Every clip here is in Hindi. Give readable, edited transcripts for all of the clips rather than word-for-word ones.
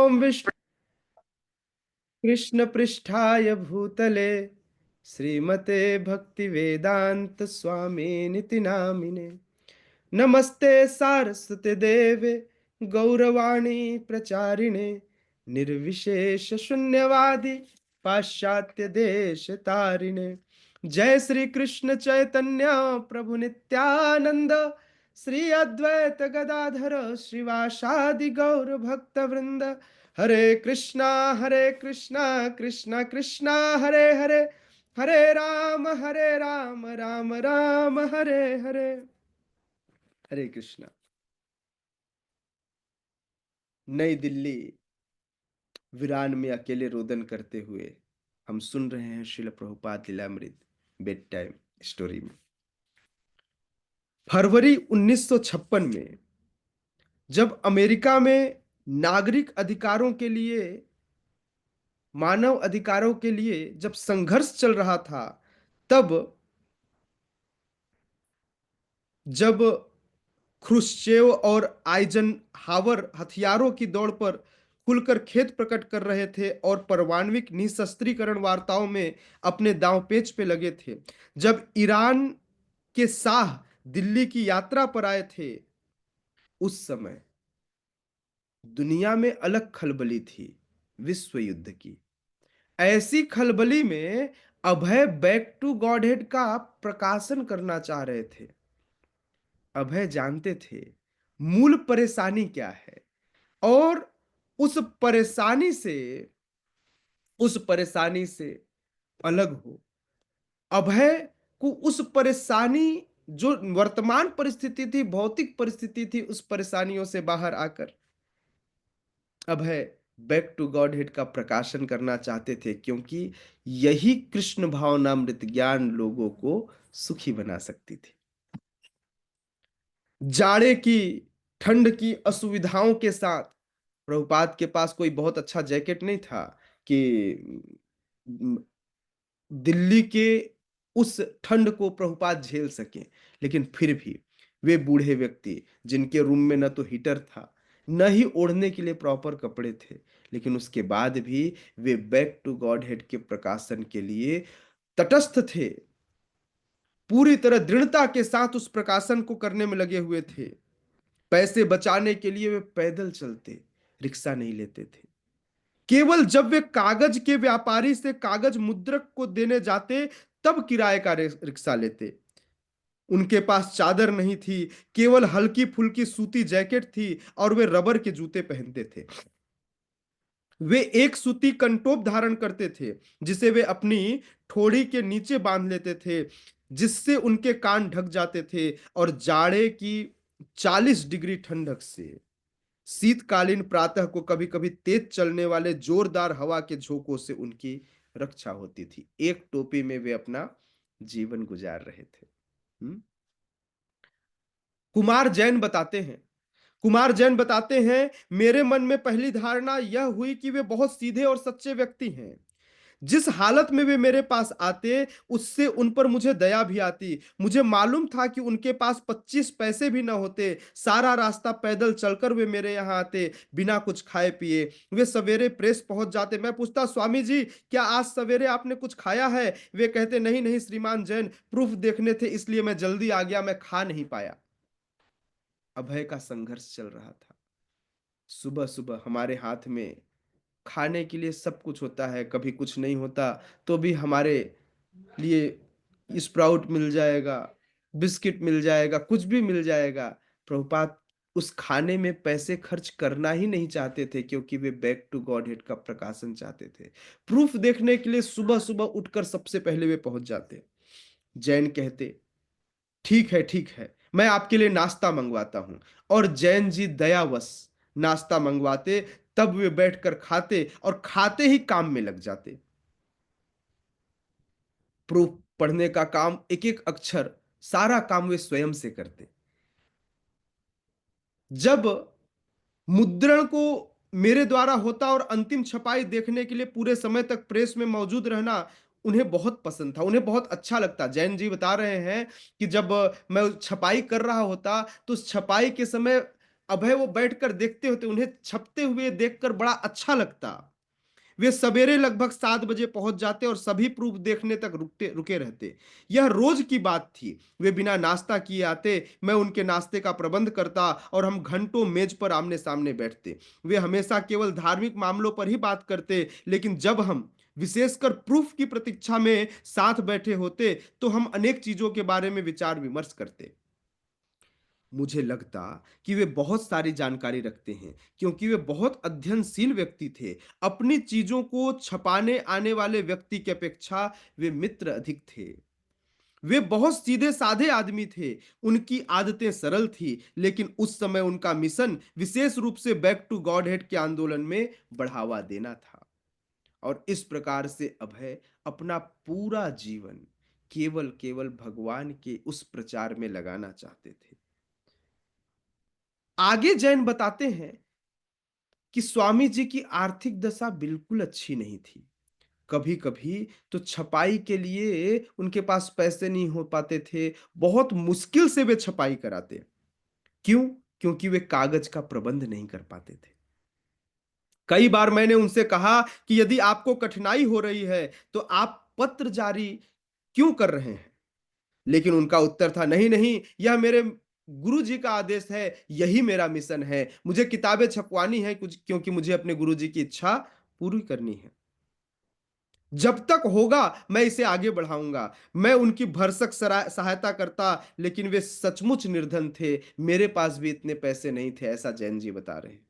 ओम विष्णु कृष्ण पृष्ठाय भूतले श्रीमते भक्ति वेदांत स्वामी निति नामिने नमस्ते सारस्वते देवे गौरवाणी प्रचारिणे निर्विशेष शून्यवादी पाश्चात्य देश तारिणे। जय श्री कृष्ण चैतन्य प्रभु नित्यानंद श्री अद्वैत गदाधर श्रीवासादि गौर भक्त वृंद। हरे कृष्णा कृष्णा कृष्णा हरे हरे, हरे राम राम राम हरे हरे। हरे कृष्णा। नई दिल्ली वीरान में अकेले रोदन करते हुए हम सुन रहे हैं Srila Prabhupada Lilamrita bedtime story में। फरवरी 1956 में जब अमेरिका में नागरिक अधिकारों के लिए, मानव अधिकारों के लिए जब संघर्ष चल रहा था, तब जब ख्रुश्चेव और आइजनहावर हथियारों की दौड़ पर खुलकर खेद प्रकट कर रहे थे और परमाणविक निशस्त्रीकरण वार्ताओं में अपने दांव पेच पे लगे थे, जब ईरान के शाह दिल्ली की यात्रा पर आए थे, उस समय दुनिया में अलग खलबली थी, विश्व युद्ध की। ऐसी खलबली में अभय बैक टू गॉडहेड का प्रकाशन करना चाह रहे थे। अभय जानते थे मूल परेशानी क्या है, और उस परेशानी से अलग हो। अभय को उस परेशानी, जो वर्तमान परिस्थिति थी, भौतिक परिस्थिति थी, उस परेशानियों से बाहर आकर अभय बैक टू गॉडहेड का प्रकाशन करना चाहते थे, क्योंकि यही कृष्ण भावनामृत ज्ञान लोगों को सुखी बना सकती थी। जाड़े की, ठंड की असुविधाओं के साथ प्रभुपाद के पास कोई बहुत अच्छा जैकेट नहीं था कि दिल्ली के उस ठंड को प्रभुपाद झेल सके। लेकिन फिर भी वे बूढ़े व्यक्ति, जिनके रूम में न तो हीटर था, न ही ओढ़ने के लिए प्रॉपर कपड़े थे, लेकिन उसके बाद भी वे बैक टू गॉड हेड के प्रकाशन के लिए तटस्थ थे, पूरी तरह दृढ़ता के साथ उस प्रकाशन को करने में लगे हुए थे। पैसे बचाने के लिए वे पैदल चलते, रिक्शा नहीं लेते थे। केवल जब वे कागज के व्यापारी से कागज मुद्रक को देने जाते, तब किराए का रिक्शा लेते। उनके पास चादर नहीं थी, केवल हल्की फुल्की सूती जैकेट थी, और वे रबर के जूते पहनते थे। वे एक सूती कंटोप धारण करते थे, जिसे वे अपनी ठोड़ी के नीचे बांध लेते थे, जिससे उनके कान ढक जाते थे, और जाड़े की 40 डिग्री ठंडक से शीतकालीन प्रातः को कभी कभी तेज चलने वाले जोरदार हवा के झोंकों से उनकी रक्षा होती थी। एक टोपी में वे अपना जीवन गुजार रहे थे। कुमार जैन बताते हैं, मेरे मन में पहली धारणा यह हुई कि वे बहुत सीधे और सच्चे व्यक्ति हैं। जिस हालत में वे मेरे पास आते, उससे उन पर मुझे दया भी आती। मुझे मालूम था कि उनके पास 25 पैसे भी न होते। सारा रास्ता पैदल चलकर वे मेरे यहाँ आते, बिना कुछ खाए पिए। वे सवेरे प्रेस पहुंच जाते। मैं पूछता, स्वामी जी, क्या आज सवेरे आपने कुछ खाया है? वे कहते, नहीं नहीं श्रीमान जैन, प्रूफ देखने थे, इसलिए मैं जल्दी आ गया, मैं खा नहीं पाया। अभय का संघर्ष चल रहा था। सुबह सुबह हमारे हाथ में खाने के लिए सब कुछ होता है, कभी कुछ नहीं होता तो भी हमारे लिए स्प्राउट मिल जाएगा, बिस्किट मिल जाएगा, कुछ भी मिल जाएगा। प्रभुपाद उस खाने में पैसे खर्च करना ही नहीं चाहते थे, क्योंकि वे बैक टू गॉड हेड का प्रकाशन चाहते थे। प्रूफ देखने के लिए सुबह सुबह उठकर सबसे पहले वे पहुंच जाते। जैन कहते, ठीक है, मैं आपके लिए नाश्ता मंगवाता हूं। और जैन जी दयावश नाश्ता मंगवाते, तब वे बैठकर खाते, और खाते ही काम में लग जाते। प्रूफ पढ़ने का काम, एक एक अक्षर, सारा काम वे स्वयं से करते। जब मुद्रण को मेरे द्वारा होता और अंतिम छपाई देखने के लिए पूरे समय तक प्रेस में मौजूद रहना उन्हें बहुत पसंद था, उन्हें बहुत अच्छा लगता। जैन जी बता रहे हैं कि जब मैं छपाई कर रहा होता, तो उस छपाई के समय अभय वो बैठकर देखते होते, उन्हें छपते हुए देखकर बड़ा अच्छा लगता। वे सवेरे लगभग 7 बजे पहुंच जाते और सभी प्रूफ देखने तक रुकते रुके रहते। यह रोज की बात थी। वे बिना नाश्ता किए आते, मैं उनके नाश्ते का प्रबंध करता और हम घंटों मेज पर आमने सामने बैठते। वे हमेशा केवल धार्मिक मामलों पर ही बात करते, लेकिन जब हम विशेषकर प्रूफ की प्रतीक्षा में साथ बैठे होते तो हम अनेक चीजों के बारे में विचार विमर्श करते। मुझे लगता कि वे बहुत सारी जानकारी रखते हैं, क्योंकि वे बहुत अध्ययनशील व्यक्ति थे। अपनी चीजों को छपाने आने वाले व्यक्ति की अपेक्षा वे मित्र अधिक थे। वे बहुत सीधे साधे आदमी थे। उनकी आदतें सरल थी, लेकिन उस समय उनका मिशन विशेष रूप से बैक टू गॉड हेड के आंदोलन में बढ़ावा देना था। और इस प्रकार से अभय अपना पूरा जीवन केवल केवल भगवान के उस प्रचार में लगाना चाहते थे। आगे जैन बताते हैं कि स्वामी जी की आर्थिक दशा बिल्कुल अच्छी नहीं थी। कभी-कभी तो छपाई के लिए उनके पास पैसे नहीं हो पाते थे। बहुत मुश्किल से वे छपाई कराते। क्यों? क्योंकि वे कागज का प्रबंध नहीं कर पाते थे। कई बार मैंने उनसे कहा कि यदि आपको कठिनाई हो रही है, तो आप पत्र जारी क्यों कर रहे हैं? लेकिन उनका उत्तर था, नहीं नहीं, यह मेरे गुरु जी का आदेश है, यही मेरा मिशन है। मुझे किताबें छपवानी है कुछ, क्योंकि मुझे अपने गुरु जी की इच्छा पूरी करनी है। जब तक होगा मैं इसे आगे बढ़ाऊंगा। मैं उनकी भरसक सहायता करता, लेकिन वे सचमुच निर्धन थे। मेरे पास भी इतने पैसे नहीं थे, ऐसा जैन जी बता रहे हैं।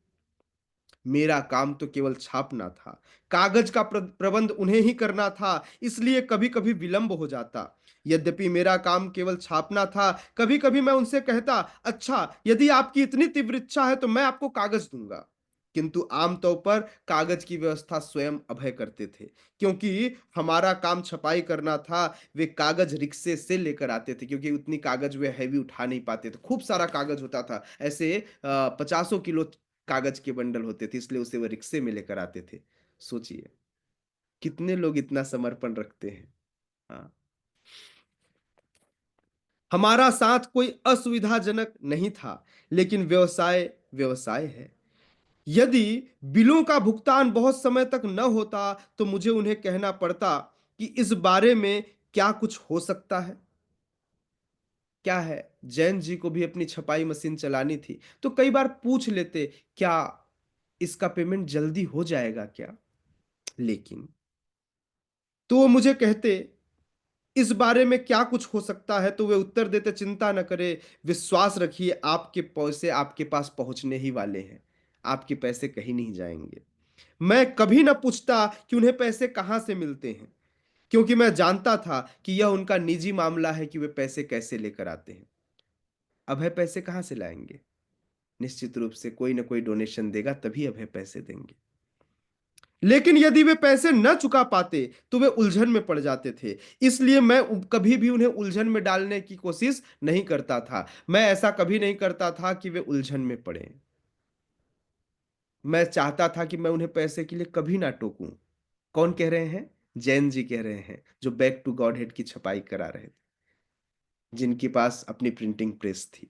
मेरा काम तो केवल छापना था। कागज का प्रबंध उन्हें ही करना था, इसलिए कभी-कभी विलंब हो जाता। यद्यपि मेरा काम केवल छापना था, कभी-कभी मैं उनसे कहता, अच्छा, यदि आपकी इतनी तीव्र इच्छा है तो मैं आपको कागज दूंगा। किंतु आमतौर पर कागज की व्यवस्था स्वयं अभय करते थे, क्योंकि हमारा काम छपाई करना था। वे कागज रिक्शे से लेकर आते थे, क्योंकि उतनी कागज वे हैवी उठा नहीं पाते थे। खूब सारा कागज होता था, ऐसे 50 किलो कागज के बंडल होते थे, इसलिए उसे वो रिक्शे में लेकर आते थे। सोचिए, कितने लोग इतना समर्पण रखते हैं। हाँ, हमारा साथ कोई असुविधाजनक नहीं था, लेकिन व्यवसाय व्यवसाय है। यदि बिलों का भुगतान बहुत समय तक न होता तो मुझे उन्हें कहना पड़ता कि इस बारे में क्या कुछ हो सकता है। क्या है, जैन जी को भी अपनी छपाई मशीन चलानी थी, तो कई बार पूछ लेते, क्या इसका पेमेंट जल्दी हो जाएगा क्या? लेकिन तो वो मुझे कहते, इस बारे में क्या कुछ हो सकता है? तो वे उत्तर देते, चिंता न करें, विश्वास रखिए, आपके पैसे आपके पास पहुंचने ही वाले हैं। आपके पैसे कहीं नहीं जाएंगे। मैं कभी न पूछता कि उन्हें पैसे कहां से मिलते हैं, क्योंकि मैं जानता था कि यह उनका निजी मामला है कि वे पैसे कैसे लेकर आते हैं। अभय पैसे कहां से लाएंगे? निश्चित रूप से कोई ना कोई डोनेशन देगा, तभी अभय पैसे देंगे। लेकिन यदि वे पैसे न चुका पाते तो वे उलझन में पड़ जाते थे। इसलिए मैं कभी भी उन्हें उलझन में डालने की कोशिश नहीं करता था। मैं ऐसा कभी नहीं करता था कि वे उलझन में पड़े। मैं चाहता था कि मैं उन्हें पैसे के लिए कभी ना टोकूं। कौन कह रहे हैं? जैन जी कह रहे हैं, जो बैक टू गॉड हेड की छपाई करा रहे थे, जिनके पास अपनी प्रिंटिंग प्रेस थी।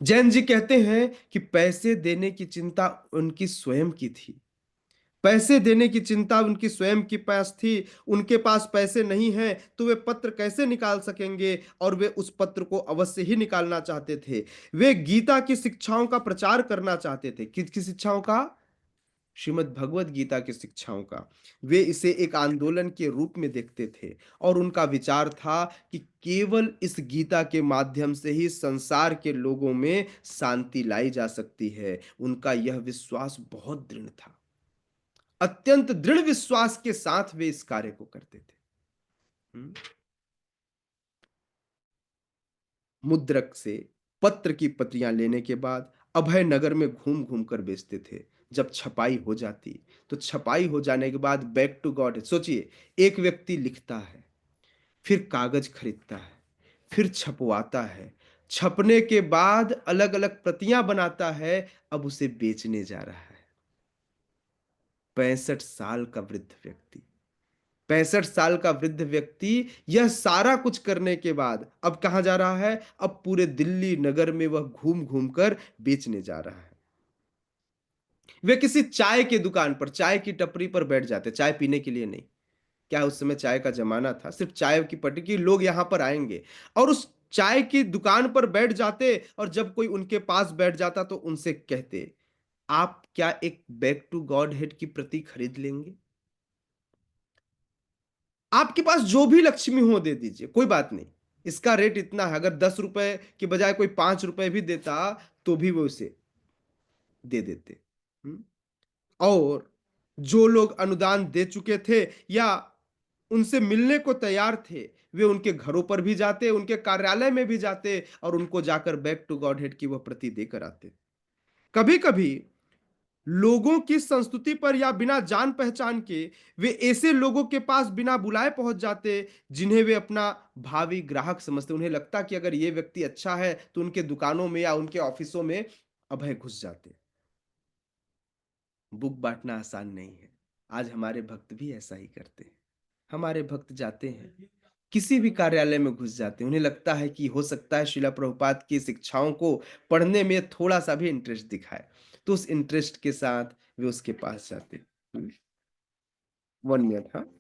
जैन जी कहते हैं कि पैसे देने की चिंता उनकी स्वयं की थी। पैसे देने की चिंता उनकी स्वयं की पास थी। उनके पास पैसे नहीं हैं तो वे पत्र कैसे निकाल सकेंगे, और वे उस पत्र को अवश्य ही निकालना चाहते थे। वे गीता की शिक्षाओं का प्रचार करना चाहते थे। किसकी शिक्षाओं का? श्रीमद् भगवत गीता की शिक्षाओं का। वे इसे एक आंदोलन के रूप में देखते थे, और उनका विचार था कि केवल इस गीता के माध्यम से ही संसार के लोगों में शांति लाई जा सकती है। उनका यह विश्वास बहुत दृढ़ था। अत्यंत दृढ़ विश्वास के साथ वे इस कार्य को करते थे। हम्म। मुद्रक से पत्र की प्रतियां लेने के बाद अभय नगर में घूम घूम कर बेचते थे। जब छपाई हो जाती, तो छपाई हो जाने के बाद बैक टू गॉड, सोचिए, एक व्यक्ति लिखता है, फिर कागज खरीदता है, फिर छपवाता है, छपने के बाद अलग अलग प्रतियां बनाता है, अब उसे बेचने जा रहा है। 65 साल का वृद्ध व्यक्ति, 65 साल का वृद्ध व्यक्ति यह सारा कुछ करने के बाद अब कहाँ जा रहा है? अब पूरे दिल्ली नगर में वह घूम-घूम कर बेचने जा रहा है। वे किसी चाय की दुकान पर, चाय की टपरी पर बैठ जाते, चाय पीने के लिए नहीं। क्या उस समय चाय का ज़माना था? सिर्फ़ चाय की पट्टी कि लोग यहाँ पर आएँगे और उस चाय की दुकान पर बैठ जाते और जब कोई उनके पास बैठ जाता तो उनसे कहते, "आप क्या एक बैक टू गॉड हेड की प्रति खरीद लेंगे? आपके पास जो भी लक्ष्मी हो दे दीजिए, कोई बात नहीं। इसका रेट इतना है, अगर ₹10 की बजाय कोई ₹5 भी देता, तो भी वो उसे दे देते।" हुँ? और जो लोग अनुदान दे चुके थे या उनसे मिलने को तैयार थे, वे उनके घरों पर भी जाते, उनके कार्यालय में भी जाते और उनको जाकर बैक टू गॉड-हेड की वह प्रति देकर आते। कभी-कभी लोगों की संस्तुति पर या बिना जान-पहचान के वे ऐसे लोगों के पास बिना बुलाए पहुँच जाते, जिन्हें वे अपना भावी ग्राहक समझते। उन्हें लगता कि अगर ये व्यक्ति अच्छा है, तो उनके दुकानों में या उनके ऑफ़िसों में अभय घुस जाते। बुक बाँटना आसान नहीं है। आज हमारे भक्त भी ऐसा ही करते हैं। हमारे भक्त जाते हैं, किसी भी कार्यालय में घुस जाते हैं। उन्हें लगता है कि हो सकता है शिला प्रभुपाद की शिक्षाओं को पढ़ने में थोड़ा-सा भी इंटरेस्ट दिखाए। तो उस इंटरेस्ट के साथ वे उसके पास जाते हैं। 1 मिनट हाँ।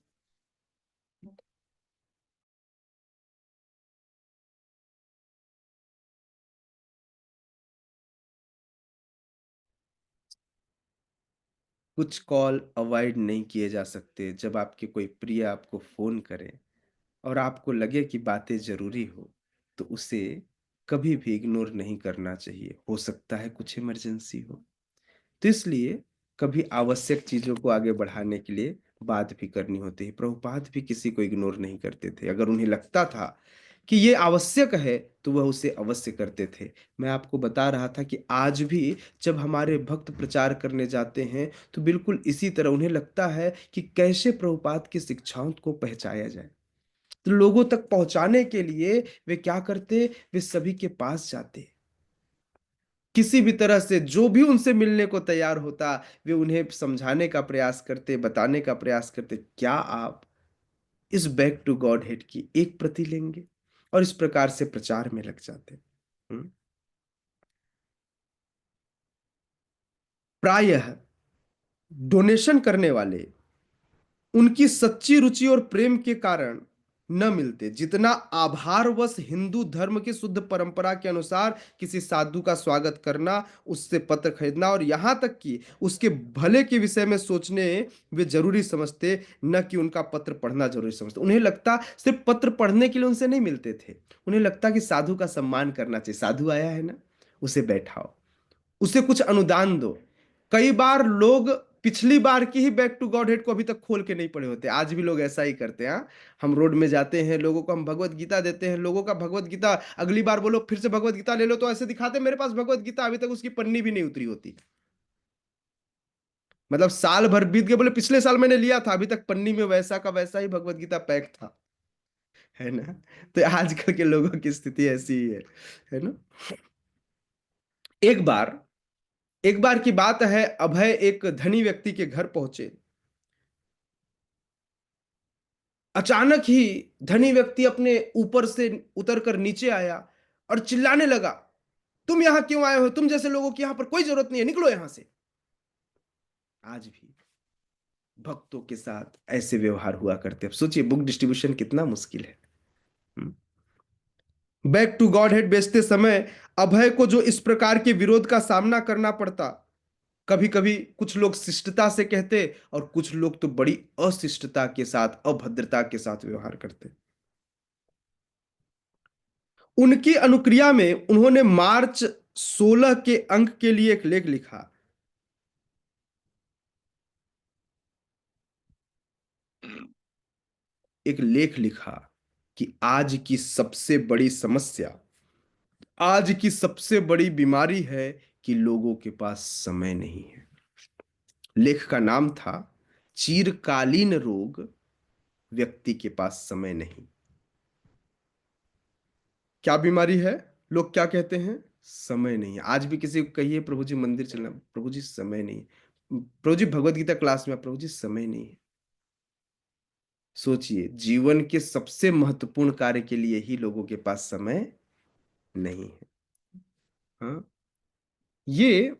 कुछ कॉल अवॉइड नहीं किए जा सकते जब आपके कोई प्रिय आपको फ़ोन करे और आपको लगे कि बातें ज़रूरी हो, तो उसे कभी भी इग्नोर नहीं करना चाहिए। हो सकता है कुछ इमरजेंसी हो। तो इसलिए कभी आवश्यक चीज़ों को आगे बढ़ाने के लिए बात भी करनी होती है। प्रभुपाद भी किसी को इग्नोर नहीं करते थे। अगर उन्हें लगता था कि ये आवश्यक है, तो वह उसे अवश्य करते थे। मैं आपको बता रहा था कि आज भी जब हमारे भक्त प्रचार करने जाते हैं, तो बिल्कुल इसी तरह उन्हें लगता है कि कैसे प्रभुपाद की शिक्षाओं को पहुँचाया जाए। तो लोगों तक पहुँचाने के लिए वे क्या करते, वे सभी के पास जाते। किसी भी तरह से जो भी उनसे मिलने को तैयार होता, वे उन्हें समझाने का प्रयास करते, बताने का प्रयास करते, क्या आप इस बैक टू गॉडहेड की एक प्रति लेंगे? और इस प्रकार से प्रचार में लग जाते। हुँ। प्रायः डोनेशन करने वाले उनकी सच्ची रुचि और प्रेम के कारण न मिलते, जितना आभारवश हिंदू धर्म की शुद्ध परंपरा के अनुसार किसी साधु का स्वागत करना, उससे पत्र खरीदना और यहाँ तक कि उसके भले के विषय में सोचने वे जरूरी समझते, न कि उनका पत्र पढ़ना जरूरी समझते। उन्हें लगता सिर्फ पत्र पढ़ने के लिए उनसे नहीं मिलते थे, उन्हें लगता कि साधु का सम्मान करना चाहिए, साधु आया है ना, उसे बैठाओ, उसे कुछ अनुदान दो। कई बार लोग पिछली बार की ही बैक टू गॉडहेड को अभी तक खोल के नहीं पढ़े होते। आज भी लोग ऐसा ही करते हैं, हाँ। हम रोड में जाते हैं, लोगों को हम भगवत गीता देते हैं, लोगों का भगवत गीता अगली बार बोलो फिर से भगवत गीता ले लो, तो ऐसे दिखाते हैं मेरे पास भगवत गीता, अभी तक उसकी पन्नी भी नहीं उतरी होती। मतलब साल भर बीत गए, बोले पिछले साल मैंने लिया था, अभी तक पन्नी में वैसा का वैसा ही भगवत गीता पैक था। है ना? तो आजकल के लोगों की स्थिति ऐसी ही है ना? एक बार एक बार की बात है, अभय एक धनी व्यक्ति के घर पहुंचे। अचानक ही धनी व्यक्ति अपने ऊपर से उतर कर नीचे आया और चिल्लाने लगा, तुम यहां क्यों आए हो? तुम जैसे लोगों की यहां पर कोई जरूरत नहीं है, निकलो यहां से। आज भी भक्तों के साथ ऐसे व्यवहार हुआ करते। अब सोचिए बुक डिस्ट्रीब्यूशन कितना मुश्किल है। बैक टू गॉड हेड बेचते समय अभय को जो इस प्रकार के विरोध का सामना करना पड़ता, कभी कभी कुछ लोग शिष्टता से कहते और कुछ लोग तो बड़ी अशिष्टता के साथ, अभद्रता के साथ व्यवहार करते। उनकी अनुक्रिया में उन्होंने मार्च 16 के अंक के लिए एक लेख लिखा। एक लेख लिखा कि आज की सबसे बड़ी बीमारी है कि लोगों के पास समय नहीं है। लेख का नाम था चीरकालीन रोग, व्यक्ति के पास समय नहीं। क्या बीमारी है? लोग क्या कहते हैं? समय नहीं है। आज भी किसी को कहिए प्रभु जी मंदिर चलना, प्रभु जी समय नहीं है। प्रभु जी भगवत गीता क्लास में, प्रभु जी समय नहीं है। सोचिए, जीवन के सबसे महत्वपूर्ण कार्य के लिए ही लोगों के पास समय नहीं है। हाँ, ये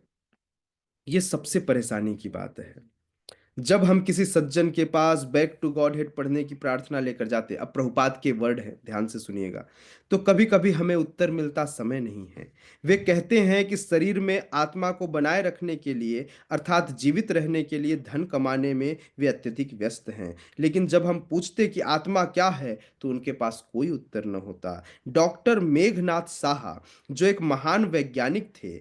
ये सबसे परेशानी की बात है। जब हम किसी सज्जन के पास बैक टू गॉड हेड पढ़ने की प्रार्थना लेकर जाते, अब प्रभुपाद के वर्ड है, ध्यान से सुनिएगा, तो कभी कभी हमें उत्तर मिलता समय नहीं है। वे कहते हैं कि शरीर में आत्मा को बनाए रखने के लिए, अर्थात जीवित रहने के लिए धन कमाने में वे अत्यधिक व्यस्त हैं। लेकिन जब हम पूछते कि आत्मा क्या है, तो उनके पास कोई उत्तर न होता। डॉक्टर मेघनाथ साहा, जो एक महान वैज्ञानिक थे,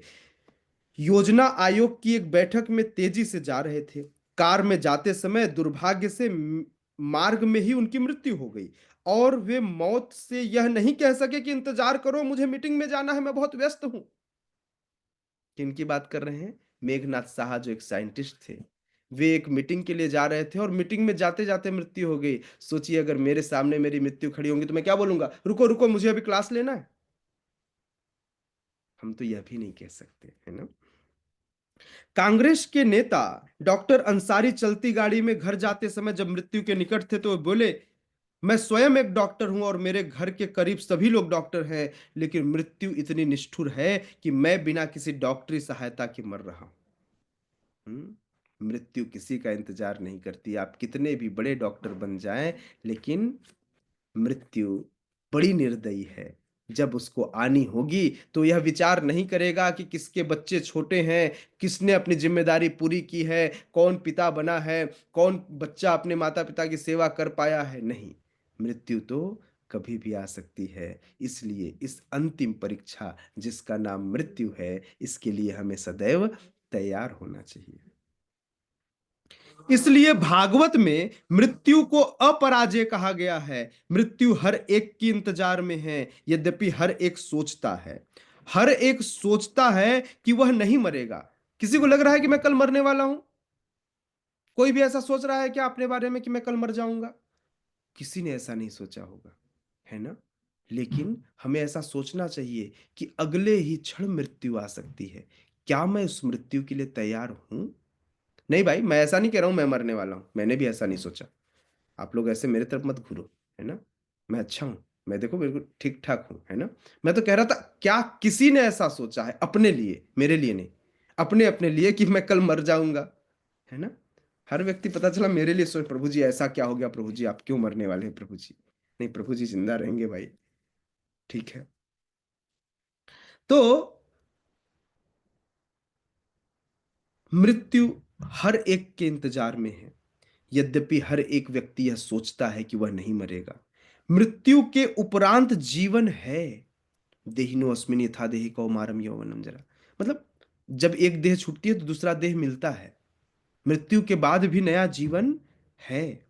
योजना आयोग की एक बैठक में तेजी से जा रहे थे। कार में जाते समय दुर्भाग्य से मार्ग में ही उनकी मृत्यु हो गई, और वे मौत से यह नहीं कह सके कि इंतजार करो, मुझे मीटिंग में जाना है, मैं बहुत व्यस्त हूं। किनकी बात कर रहे हैं? मेघनाथ साहा, जो एक साइंटिस्ट थे। वे एक मीटिंग के लिए जा रहे थे और मीटिंग में जाते जाते मृत्यु हो गई। सोचिए, अगर मेरे सामने मेरी मृत्यु खड़ी होंगी तो मैं क्या बोलूंगा? रुको रुको, मुझे अभी क्लास लेना है। हम तो यह भी नहीं कह सकते, है ना? कांग्रेस के नेता डॉक्टर अंसारी चलती गाड़ी में घर जाते समय जब मृत्यु के निकट थे तो बोले, मैं स्वयं एक डॉक्टर हूं और मेरे घर के करीब सभी लोग डॉक्टर हैं, लेकिन मृत्यु इतनी निष्ठुर है कि मैं बिना किसी डॉक्टरी सहायता के मर रहा हूं। मृत्यु किसी का इंतजार नहीं करती, आप कितने भी बड़े डॉक्टर बन जाएं, लेकिन मृत्यु बड़ी निर्दयी है। जब उसको आनी होगी तो यह विचार नहीं करेगा कि किसके बच्चे छोटे हैं, किसने अपनी जिम्मेदारी पूरी की है, कौन पिता बना है, कौन बच्चा अपने माता पिता की सेवा कर पाया है। नहीं, मृत्यु तो कभी भी आ सकती है। इसलिए इस अंतिम परीक्षा जिसका नाम मृत्यु है, इसके लिए हमें सदैव तैयार होना चाहिए। इसलिए भागवत में मृत्यु को अपराजय कहा गया है। मृत्यु हर एक की इंतजार में है, यद्यपि हर एक सोचता है, हर एक सोचता है कि वह नहीं मरेगा। किसी को लग रहा है कि मैं कल मरने वाला हूं? कोई भी ऐसा सोच रहा है क्या अपने बारे में कि मैं कल मर जाऊंगा? किसी ने ऐसा नहीं सोचा होगा, है ना? लेकिन हमें ऐसा सोचना चाहिए कि अगले ही क्षण मृत्यु आ सकती है। क्या मैं उस मृत्यु के लिए तैयार हूं? नहीं भाई, मैं ऐसा नहीं कह रहा हूं मैं मरने वाला हूं, मैंने भी ऐसा नहीं सोचा। आप लोग ऐसे मेरे तरफ मत घूरो, है ना? मैं अच्छा हूं, मैं देखो बिल्कुल ठीक ठाक हूं, है ना? मैं तो कह रहा था, क्या किसी ने ऐसा सोचा है अपने लिए, मेरे लिए नहीं, अपने अपने लिए, कि मैं कल मर जाऊंगा? है ना? हर व्यक्ति पता चला मेरे लिए सोच, प्रभु जी ऐसा क्या हो गया, प्रभु जी आप क्यों मरने वाले हैं प्रभु जी? नहीं, प्रभु जी जिंदा रहेंगे भाई, ठीक है। तो मृत्यु हर एक के इंतजार में है, यद्यपि हर एक व्यक्ति यह सोचता है कि वह नहीं मरेगा। मृत्यु के उपरांत जीवन है। देहिनो अस्मिन यथा देहि कौमारम यौवनम जरा, मतलब जब एक देह छूटती है तो दूसरा देह मिलता है। मृत्यु के बाद भी नया जीवन है।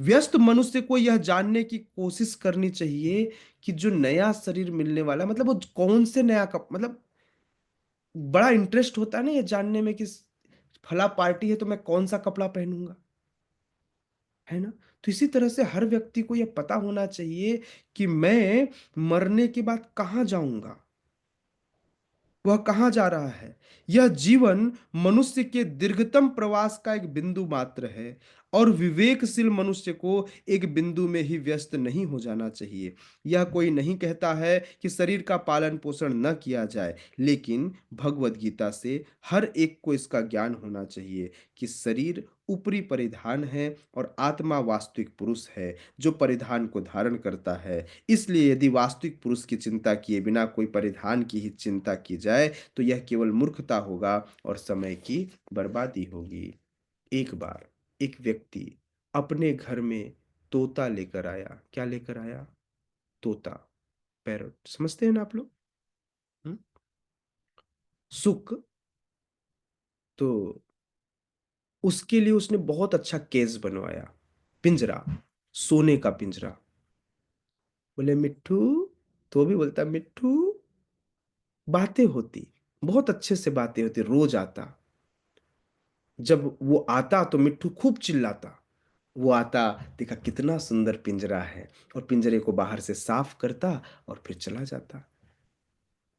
व्यस्त मनुष्य को यह जानने की कोशिश करनी चाहिए कि जो नया शरीर मिलने वाला है, मतलब वो कौन से नया मतलब बड़ा इंटरेस्ट होता है ना ये जानने में कि फला पार्टी है तो मैं कौन सा कपड़ा पहनूंगा, है ना? तो इसी तरह से हर व्यक्ति को यह पता होना चाहिए कि मैं मरने के बाद कहां जाऊंगा, वह कहां जा रहा है। यह जीवन मनुष्य के दीर्घतम प्रवास का एक बिंदु मात्र है, और विवेकशील मनुष्य को एक बिंदु में ही व्यस्त नहीं हो जाना चाहिए। यह कोई नहीं कहता है कि शरीर का पालन पोषण न किया जाए, लेकिन भगवत गीता से हर एक को इसका ज्ञान होना चाहिए कि शरीर ऊपरी परिधान है और आत्मा वास्तविक पुरुष है, जो परिधान को धारण करता है। इसलिए यदि वास्तविक पुरुष की चिंता किए बिना कोई परिधान की ही चिंता की जाए तो यह केवल मूर्खता होगा और समय की बर्बादी होगी। एक बार एक व्यक्ति अपने घर में तोता लेकर आया। क्या लेकर आया? तोता, पैरट, समझते हैं ना आप लोग? हम्म? सुक। तो उसके लिए उसने बहुत अच्छा केस बनवाया, पिंजरा, सोने का पिंजरा। बोले मिट्ठू, तो भी बोलता मिट्ठू। बातें होती, बहुत अच्छे से बातें होती, रोज आता। जब वो आता तो मिट्ठू खूब चिल्लाता। वो आता, देखा कितना सुंदर पिंजरा है, और पिंजरे को बाहर से साफ करता और फिर चला जाता।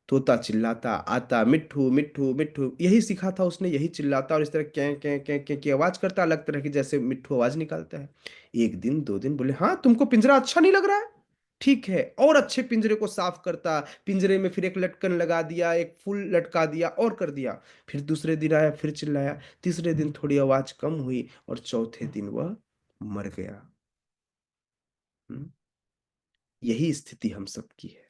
तोता चिल्लाता आता, मिट्ठू मिट्ठू मिट्ठू, यही सीखा था उसने, यही चिल्लाता और इस तरह कै कै कै कै की आवाज करता, अलग तरह की, जैसे मिट्ठू आवाज निकालता है। एक दिन, दो दिन, बोले हाँ तुमको पिंजरा अच्छा नहीं लग रहा है, ठीक है, और अच्छे पिंजरे को साफ करता, पिंजरे में फिर एक लटकन लगा दिया, एक फूल लटका दिया और कर दिया। फिर दूसरे दिन आया, फिर चिल्लाया, तीसरे दिन थोड़ी आवाज कम हुई और चौथे दिन वह मर गया। हम्म? यही स्थिति हम सबकी है।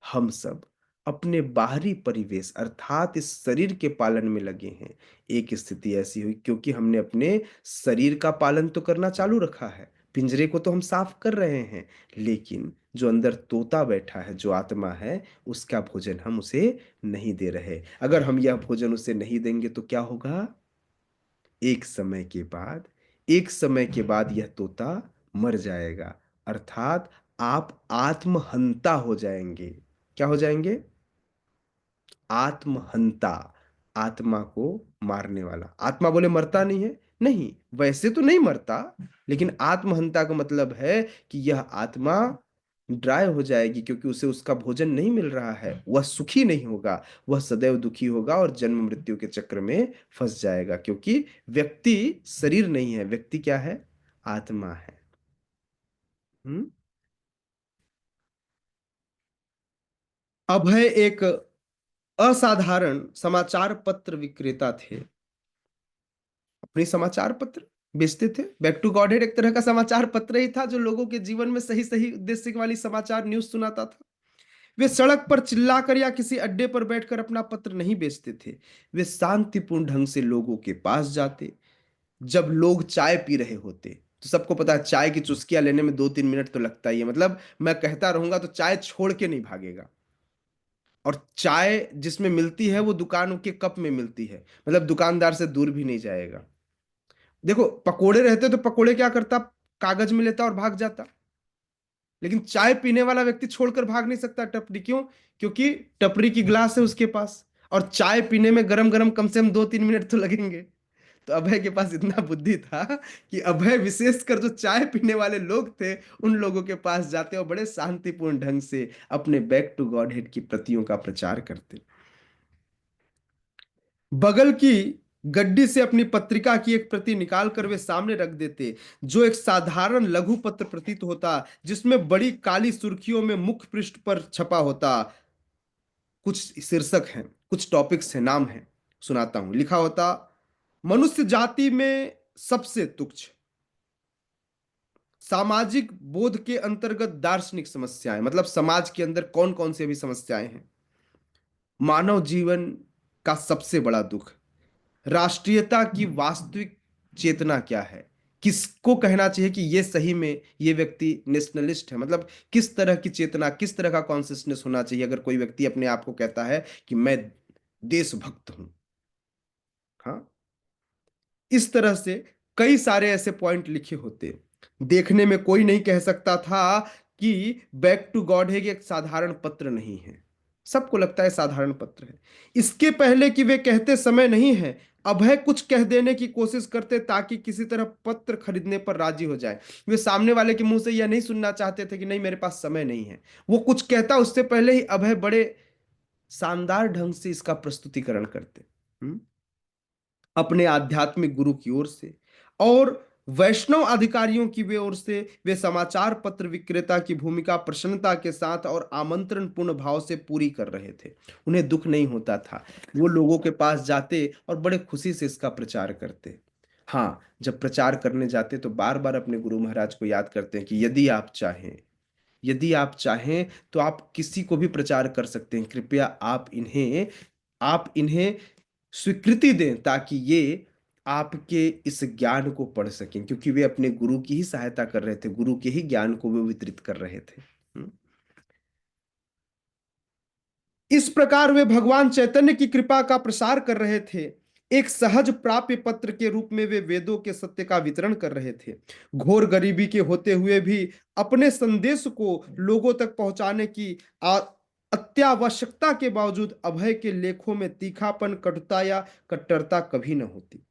हम सब अपने बाहरी परिवेश अर्थात इस शरीर के पालन में लगे हैं। एक स्थिति ऐसी हुई क्योंकि हमने अपने शरीर का पालन तो करना चालू रखा है, पिंजरे को तो हम साफ कर रहे हैं, लेकिन जो अंदर तोता बैठा है, जो आत्मा है, उसका भोजन हम उसे नहीं दे रहे। अगर हम यह भोजन उसे नहीं देंगे तो क्या होगा? एक समय के बाद, एक समय के बाद यह तोता मर जाएगा, अर्थात आप आत्महंता हो जाएंगे। क्या हो जाएंगे? आत्महंता, आत्मा को मारने वाला। आत्मा बोले मरता नहीं है, नहीं, वैसे तो नहीं मरता, लेकिन आत्महंता का मतलब है कि यह आत्मा ड्राई हो जाएगी, क्योंकि उसे उसका भोजन नहीं मिल रहा है, वह सुखी नहीं होगा, वह सदैव दुखी होगा और जन्म मृत्यु के चक्र में फंस जाएगा, क्योंकि व्यक्ति शरीर नहीं है, व्यक्ति क्या है? आत्मा है। हम्म? अभय एक असाधारण समाचार पत्र विक्रेता थे। अपने समाचार पत्र बेचते थे। बैक टू गॉडहेड एक तरह का समाचार पत्र ही था, जो लोगों के जीवन में सही सही उद्देश्य वाली समाचार न्यूज सुनाता था। वे सड़क पर चिल्लाकर या किसी अड्डे पर बैठकर अपना पत्र नहीं बेचते थे। वे शांतिपूर्ण ढंग से लोगों के पास जाते। जब लोग चाय पी रहे होते, तो सबको पता है चाय की चुस्कियां लेने में 2-3 मिनट तो लगता ही है, मतलब मैं कहता रहूंगा तो चाय छोड़ के नहीं भागेगा। और चाय जिसमें मिलती है वो दुकान के कप में मिलती है, मतलब दुकानदार से दूर भी नहीं जाएगा। देखो पकोड़े रहते तो पकोड़े क्या करता? कागज में लेता और भाग जाता। लेकिन चाय पीने वाला व्यक्ति छोड़कर भाग नहीं सकता टपरी, क्यों? क्योंकि टपरी की गिलास है उसके पास, और चाय पीने में गरम गरम कम से कम 2-3 मिनट तो लगेंगे। तो अभय के पास इतना बुद्धि था कि अभय विशेषकर जो चाय पीने वाले लोग थे, उन लोगों के पास जाते और बड़े शांतिपूर्ण ढंग से अपने बैक टू गॉड हेड की प्रतियों का प्रचार करते। बगल की गड्डी से अपनी पत्रिका की एक प्रति निकाल कर वे सामने रख देते, जो एक साधारण लघु पत्र प्रतीत होता, जिसमें बड़ी काली सुर्खियों में मुख्य पृष्ठ पर छपा होता। कुछ शीर्षक हैं, कुछ टॉपिक्स हैं, नाम हैं, सुनाता हूं। लिखा होता, मनुष्य जाति में सबसे तुच्छ, सामाजिक बोध के अंतर्गत दार्शनिक समस्याएं, मतलब समाज के अंदर कौन कौन सी अभी समस्याएं हैं, मानव जीवन का सबसे बड़ा दुख, राष्ट्रीयता की वास्तविक चेतना क्या है, किसको कहना चाहिए कि ये सही में ये व्यक्ति नेशनलिस्ट है, मतलब किस तरह की चेतना, किस तरह का कॉन्सियसनेस होना चाहिए अगर कोई व्यक्ति अपने आप को कहता है कि मैं देशभक्त हूं। हाँ, इस तरह से कई सारे ऐसे पॉइंट लिखे होते। देखने में कोई नहीं कह सकता था कि बैक टू गॉड है कि एक साधारण पत्र नहीं है। सबको लगता है साधारण पत्र है। इसके पहले कि वे कहते समय नहीं है, अभय कुछ कह देने की कोशिश करते ताकि किसी तरह पत्र खरीदने पर राजी हो जाए। वे सामने वाले के मुंह से यह नहीं सुनना चाहते थे कि नहीं मेरे पास समय नहीं है। वो कुछ कहता उससे पहले ही अभय बड़े शानदार ढंग से इसका प्रस्तुतिकरण करते। हम्म? अपने आध्यात्मिक गुरु की ओर से और वैष्णव अधिकारियों की वे ओर से वे समाचार पत्र विक्रेता की भूमिका प्रसन्नता के साथ और आमंत्रण पूर्ण भाव से पूरी कर रहे थे। उन्हें दुख नहीं होता था। वो लोगों के पास जाते और बड़े खुशी से इसका प्रचार करते। हाँ, जब प्रचार करने जाते तो बार बार अपने गुरु महाराज को याद करते हैं कि यदि आप चाहें तो आप किसी को भी प्रचार कर सकते हैं, कृपया आप इन्हें स्वीकृति दें ताकि ये आपके इस ज्ञान को पढ़ सकें, क्योंकि वे अपने गुरु की ही सहायता कर रहे थे, गुरु के ही ज्ञान को वे वितरित कर रहे थे। इस प्रकार वे भगवान चैतन्य की कृपा का प्रसार कर रहे थे। एक सहज प्राप्य पत्र के रूप में वे वेदों के सत्य का वितरण कर रहे थे। घोर गरीबी के होते हुए भी अपने संदेश को लोगों तक पहुंचाने की अत्यावश्यकता के बावजूद अभय के लेखों में तीखापन, कटुता या कट्टरता कभी न होती।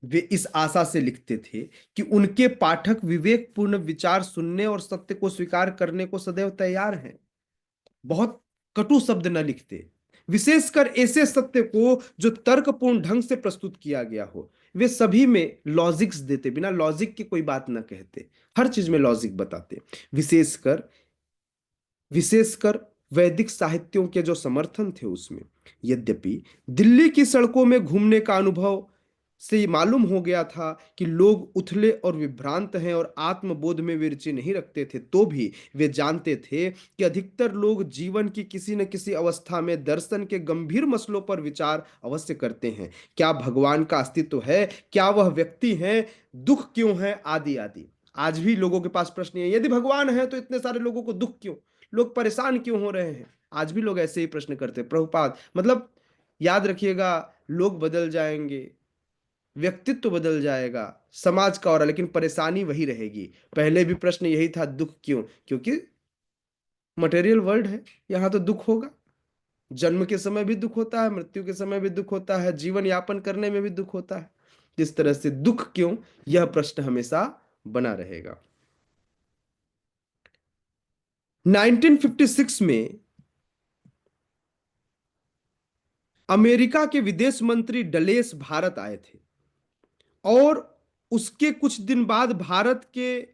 वे इस आशा से लिखते थे कि उनके पाठक विवेकपूर्ण विचार सुनने और सत्य को स्वीकार करने को सदैव तैयार हैं। बहुत कटु शब्द न लिखते, विशेषकर ऐसे सत्य को जो तर्कपूर्ण ढंग से प्रस्तुत किया गया हो। वे सभी में लॉजिक्स देते, बिना लॉजिक की कोई बात न कहते, हर चीज में लॉजिक बताते। विशेषकर विशेषकर वैदिक साहित्यों के जो समर्थन थे उसमें। यद्यपि दिल्ली की सड़कों में घूमने का अनुभव से ये मालूम हो गया था कि लोग उथले और विभ्रांत हैं और आत्मबोध में वे रुचि नहीं रखते थे, तो भी वे जानते थे कि अधिकतर लोग जीवन की किसी न किसी अवस्था में दर्शन के गंभीर मसलों पर विचार अवश्य करते हैं। क्या भगवान का अस्तित्व है, क्या वह व्यक्ति है, दुख क्यों है, आदि आदि। आज भी लोगों के पास प्रश्न है, यदि भगवान है तो इतने सारे लोगों को दुख क्यों, लोग परेशान क्यों हो रहे हैं। आज भी लोग ऐसे ही प्रश्न करते हैं। प्रभुपाद मतलब, याद रखिएगा, लोग बदल जाएंगे, व्यक्तित्व बदल जाएगा समाज का, और लेकिन परेशानी वही रहेगी। पहले भी प्रश्न यही था, दुख क्यों, क्योंकि मटेरियल वर्ल्ड है, यहां तो दुख होगा। जन्म के समय भी दुख होता है, मृत्यु के समय भी दुख होता है, जीवन यापन करने में भी दुख होता है। जिस तरह से दुख क्यों, यह प्रश्न हमेशा बना रहेगा। 1956 में अमेरिका के विदेश मंत्री डलेस भारत आए थे, और उसके कुछ दिन बाद भारत के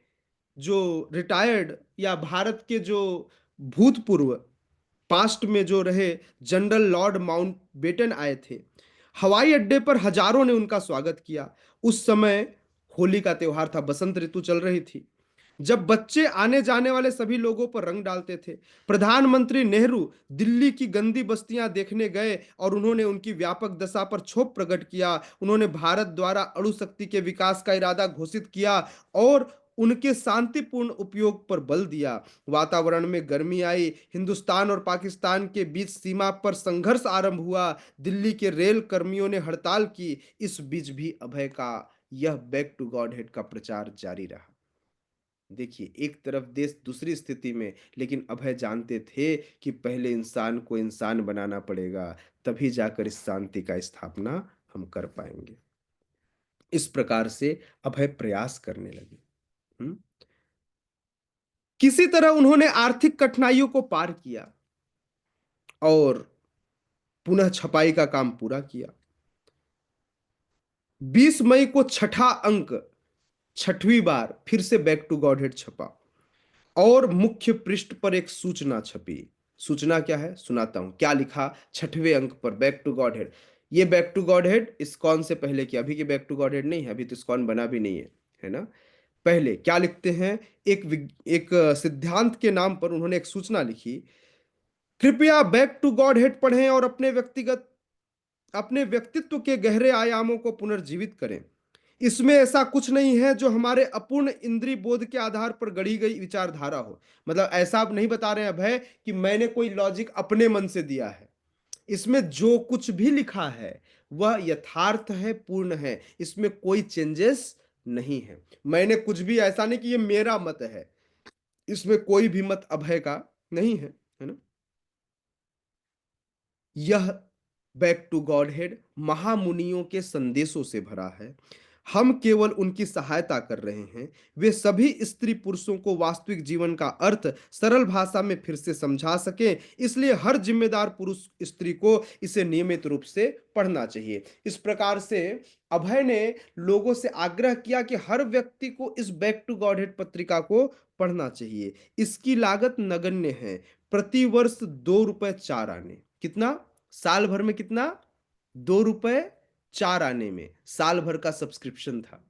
जो रिटायर्ड, या भारत के जो भूतपूर्व, पास्ट में जो रहे जनरल लॉर्ड माउंटबेटन आए थे। हवाई अड्डे पर हजारों ने उनका स्वागत किया। उस समय होली का त्योहार था, बसंत ऋतु चल रही थी, जब बच्चे आने जाने वाले सभी लोगों पर रंग डालते थे। प्रधानमंत्री नेहरू दिल्ली की गंदी बस्तियां देखने गए और उन्होंने उनकी व्यापक दशा पर क्षोभ प्रकट किया। उन्होंने भारत द्वारा अणु शक्ति के विकास का इरादा घोषित किया और उनके शांतिपूर्ण उपयोग पर बल दिया। वातावरण में गर्मी आई, हिंदुस्तान और पाकिस्तान के बीच सीमा पर संघर्ष आरंभ हुआ, दिल्ली के रेल कर्मियों ने हड़ताल की। इस बीच भी अभय का यह बैक टू गॉड हेड का प्रचार जारी रहा। देखिए, एक तरफ देश दूसरी स्थिति में, लेकिन अभय जानते थे कि पहले इंसान को इंसान बनाना पड़ेगा, तभी जाकर इस शांति का स्थापना हम कर पाएंगे। इस प्रकार से अभय प्रयास करने लगे। हम्म? किसी तरह उन्होंने आर्थिक कठिनाइयों को पार किया और पुनः छपाई का काम पूरा किया। 20 मई को छठा अंक, छठवीं बार फिर से बैक टू गॉडहेड छपा, और मुख्य पृष्ठ पर एक सूचना छपी। सूचना क्या है, सुनाता हूं क्या लिखा। छठवें अंक पर बैक टू गॉड हेड। ये back to godhead ISKCON से पहले की, अभी की बैक टू गॉड हेड नहीं है, अभी तो इस्कॉन बना भी नहीं है ना। पहले क्या लिखते हैं, एक सिद्धांत के नाम पर उन्होंने एक सूचना लिखी। कृपया बैक टू गॉड हेड पढ़ें और अपने व्यक्तित्व के गहरे आयामों को पुनर्जीवित करें। इसमें ऐसा कुछ नहीं है जो हमारे अपूर्ण इंद्रिय बोध के आधार पर गढ़ी गई विचारधारा हो। मतलब ऐसा आप नहीं बता रहे हैं अभय कि मैंने कोई लॉजिक अपने मन से दिया है। इसमें जो कुछ भी लिखा है वह यथार्थ है, पूर्ण है, इसमें कोई चेंजेस नहीं है। मैंने कुछ भी, ऐसा नहीं कि ये मेरा मत है, इसमें कोई भी मत अभय का नहीं है ना। यह बैक टू गॉडहेड महामुनियों के संदेशों से भरा है। हम केवल उनकी सहायता कर रहे हैं। वे सभी स्त्री पुरुषों को वास्तविक जीवन का अर्थ सरल भाषा में फिर से समझा सकें, इसलिए हर जिम्मेदार पुरुष स्त्री को इसे नियमित रूप से पढ़ना चाहिए। इस प्रकार से अभय ने लोगों से आग्रह किया कि हर व्यक्ति को इस बैक टू गॉडहेड पत्रिका को पढ़ना चाहिए। इसकी लागत नगण्य है, प्रतिवर्ष 2 रुपए 4 आने। कितना, साल भर में कितना, 2 रुपए 4 आने में साल भर का सब्सक्रिप्शन था।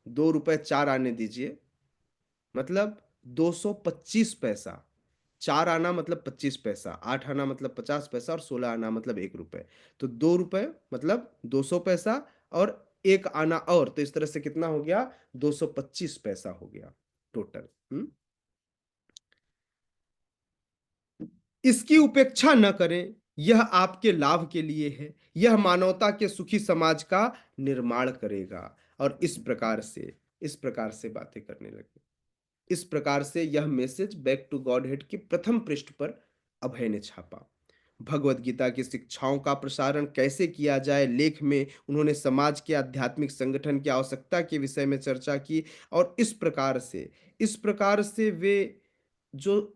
2 रुपए 4 आने दीजिए, मतलब 225 पैसा। 4 आना मतलब 25 पैसा, 8 आना मतलब 50 पैसा, और 16 आना मतलब 1 रुपए। तो 2 रुपए मतलब 200 पैसा, और 1 आना, और तो इस तरह से कितना हो गया, 225 पैसा हो गया टोटल। इसकी उपेक्षा न करें, यह आपके लाभ के लिए है, यह मानवता के सुखी समाज का निर्माण करेगा। और इस प्रकार से बातें करने लगे। इस प्रकार से यह message back to God head के प्रथम पृष्ठ पर अभय ने छापा। भगवत गीता की शिक्षाओं का प्रसारण कैसे किया जाए लेख में उन्होंने समाज के आध्यात्मिक संगठन की आवश्यकता के विषय में चर्चा की। और इस प्रकार से वे जो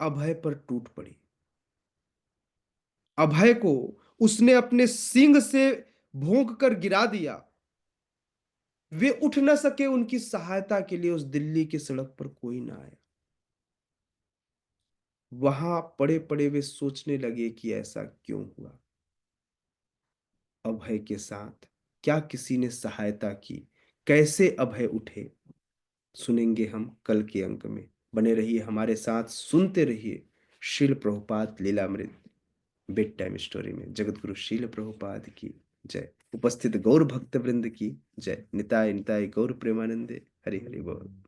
अभय पर टूट पड़ी। अभय को उसने अपने सींग से भोंक कर गिरा दिया। वे उठ न सके, उनकी सहायता के लिए उस दिल्ली की सड़क पर कोई ना आया। वहां पड़े पड़े वे सोचने लगे कि ऐसा क्यों हुआ। अभय के साथ क्या किसी ने सहायता की, कैसे अभय उठे, सुनेंगे हम कल के अंक में। बने रहिए हमारे साथ, सुनते रहिए शिल Prabhupada Lilamrita bedtime story में। जगत गुरु शील प्रभुपाद की जय। उपस्थित गौर भक्त वृंद की जय। निताय निताय गौर प्रेमानंदे। हरि हरि बोल।